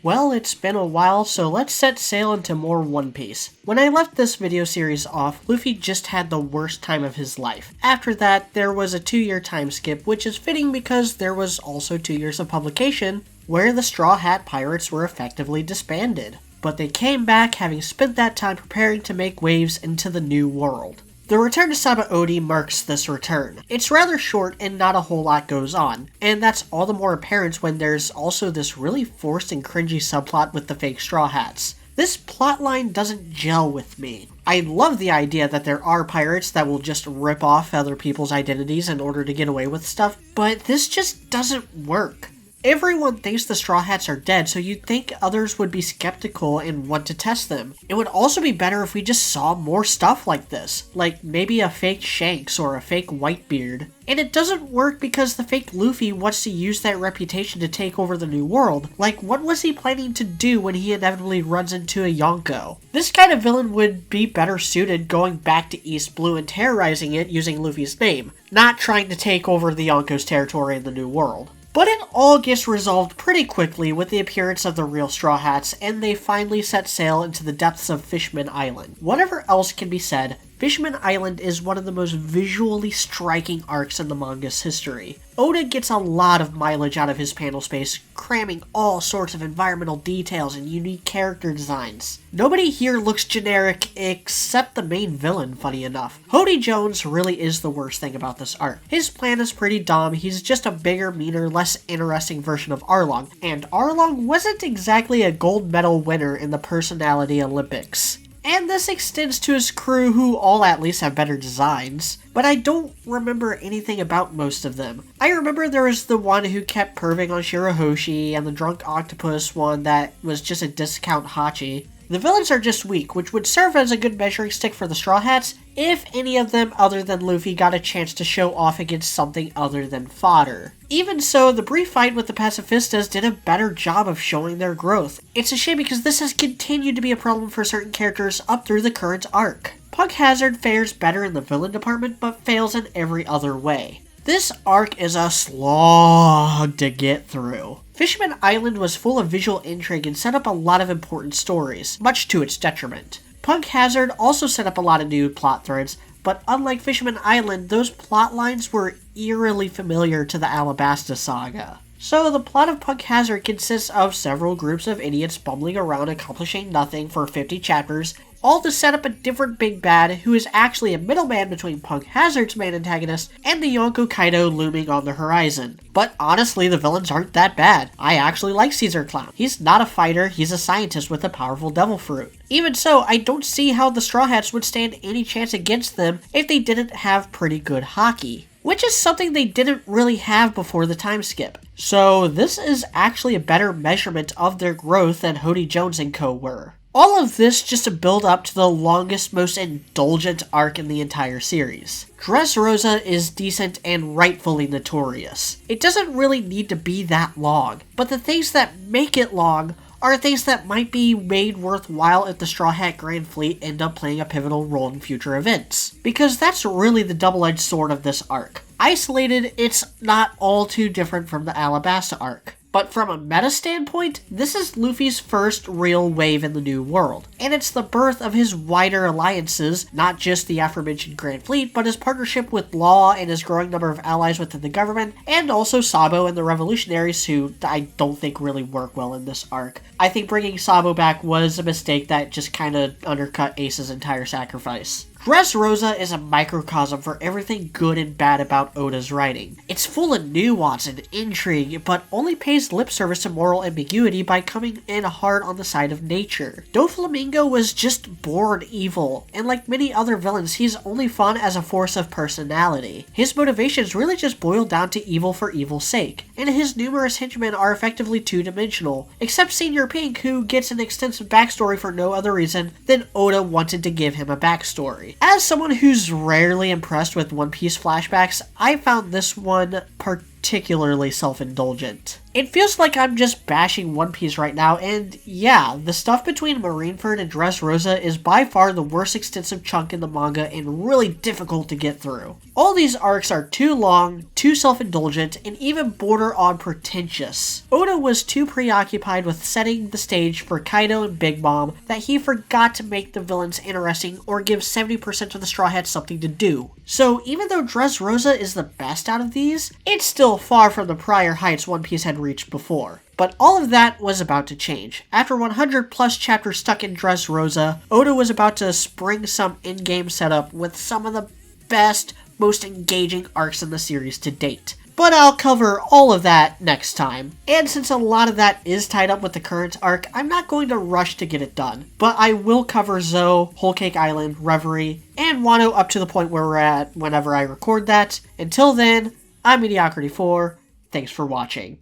Well, it's been a while, so let's set sail into more One Piece. When I left this video series off, Luffy just had the worst time of his life. After that, there was a 2-year time skip, which is fitting because there was also 2 years of publication where the Straw Hat Pirates were effectively disbanded. But they came back having spent that time preparing to make waves into the new world. The return to Sabaody marks this return. It's rather short and not a whole lot goes on, and that's all the more apparent when there's also this really forced and cringy subplot with the fake Straw Hats. This plotline doesn't gel with me. I love the idea that there are pirates that will just rip off other people's identities in order to get away with stuff, but this just doesn't work. Everyone thinks the Straw Hats are dead, so you'd think others would be skeptical and want to test them. It would also be better if we just saw more stuff like this, like maybe a fake Shanks or a fake Whitebeard. And it doesn't work because the fake Luffy wants to use that reputation to take over the new world. Like, what was he planning to do when he inevitably runs into a Yonko? This kind of villain would be better suited going back to East Blue and terrorizing it using Luffy's name, not trying to take over the Yonko's territory in the new world. But it all gets resolved pretty quickly with the appearance of the real Straw Hats, and they finally set sail into the depths of Fishman Island. Whatever else can be said, Fishman Island is one of the most visually striking arcs in the manga's history. Oda gets a lot of mileage out of his panel space, cramming all sorts of environmental details and unique character designs. Nobody here looks generic except the main villain, funny enough. Hody Jones really is the worst thing about this arc. His plan is pretty dumb, he's just a bigger, meaner, less interesting version of Arlong, and Arlong wasn't exactly a gold medal winner in the Personality Olympics. And this extends to his crew, who all at least have better designs. But I don't remember anything about most of them. I remember there was the one who kept perving on Shirahoshi, and the drunk octopus one that was just a discount Hachi. The villains are just weak, which would serve as a good measuring stick for the Straw Hats, if any of them other than Luffy got a chance to show off against something other than fodder. Even so, the brief fight with the Pacifistas did a better job of showing their growth. It's a shame because this has continued to be a problem for certain characters up through the current arc. Pug Hazard fares better in the villain department, but fails in every other way. This arc is a slog to get through. Fishman Island was full of visual intrigue and set up a lot of important stories, much to its detriment. Pug Hazard also set up a lot of new plot threads, but unlike Fishman Island, those plot lines were eerily familiar to the Alabasta saga. So the plot of Pug Hazard consists of several groups of idiots bumbling around accomplishing nothing for 50 chapters, all to set up a different big bad who is actually a middleman between Pug Hazard's main antagonist and the Yonko Kaido looming on the horizon. But honestly, the villains aren't that bad. I actually like Caesar Clown. He's not a fighter, he's a scientist with a powerful devil fruit. Even so, I don't see how the Straw Hats would stand any chance against them if they didn't have pretty good hockey, which is something they didn't really have before the time skip. So this is actually a better measurement of their growth than Hody Jones and co were. All of this just to build up to the longest, most indulgent arc in the entire series. Dressrosa is decent and rightfully notorious. It doesn't really need to be that long, but the things that make it long are things that might be made worthwhile if the Straw Hat Grand Fleet end up playing a pivotal role in future events. Because that's really the double-edged sword of this arc. Isolated, it's not all too different from the Alabasta arc. But from a meta standpoint, this is Luffy's first real wave in the new world, and it's the birth of his wider alliances, not just the aforementioned Grand Fleet, but his partnership with Law and his growing number of allies within the government, and also Sabo and the Revolutionaries, who I don't think really work well in this arc. I think bringing Sabo back was a mistake that just kinda undercut Ace's entire sacrifice. Dressrosa is a microcosm for everything good and bad about Oda's writing. It's full of nuance and intrigue, but only pays lip service to moral ambiguity by coming in hard on the side of nature. Doflamingo was just born evil, and like many other villains, he's only fun as a force of personality. His motivations really just boil down to evil for evil's sake, and his numerous henchmen are effectively two-dimensional, except Senior Pink, who gets an extensive backstory for no other reason than Oda wanted to give him a backstory. As someone who's rarely impressed with One Piece flashbacks, I found this one particularly particularly self-indulgent. It feels like I'm just bashing One Piece right now, and yeah, the stuff between Marineford and Dressrosa is by far the worst extensive chunk in the manga and really difficult to get through. All these arcs are too long, too self-indulgent, and even border on pretentious. Oda was too preoccupied with setting the stage for Kaido and Big Mom that he forgot to make the villains interesting or give 70% of the Straw Hats something to do. So even though Dressrosa is the best out of these, it's still far from the prior heights One Piece had reached before. But all of that was about to change. After 100 plus chapters stuck in Dressrosa, Oda was about to spring some in-game setup with some of the best, most engaging arcs in the series to date. But I'll cover all of that next time. And since a lot of that is tied up with the current arc, I'm not going to rush to get it done. But I will cover Zou, Whole Cake Island, Reverie, and Wano up to the point where we're at whenever I record that. Until then, I'm Mediocrity4. Thanks for watching.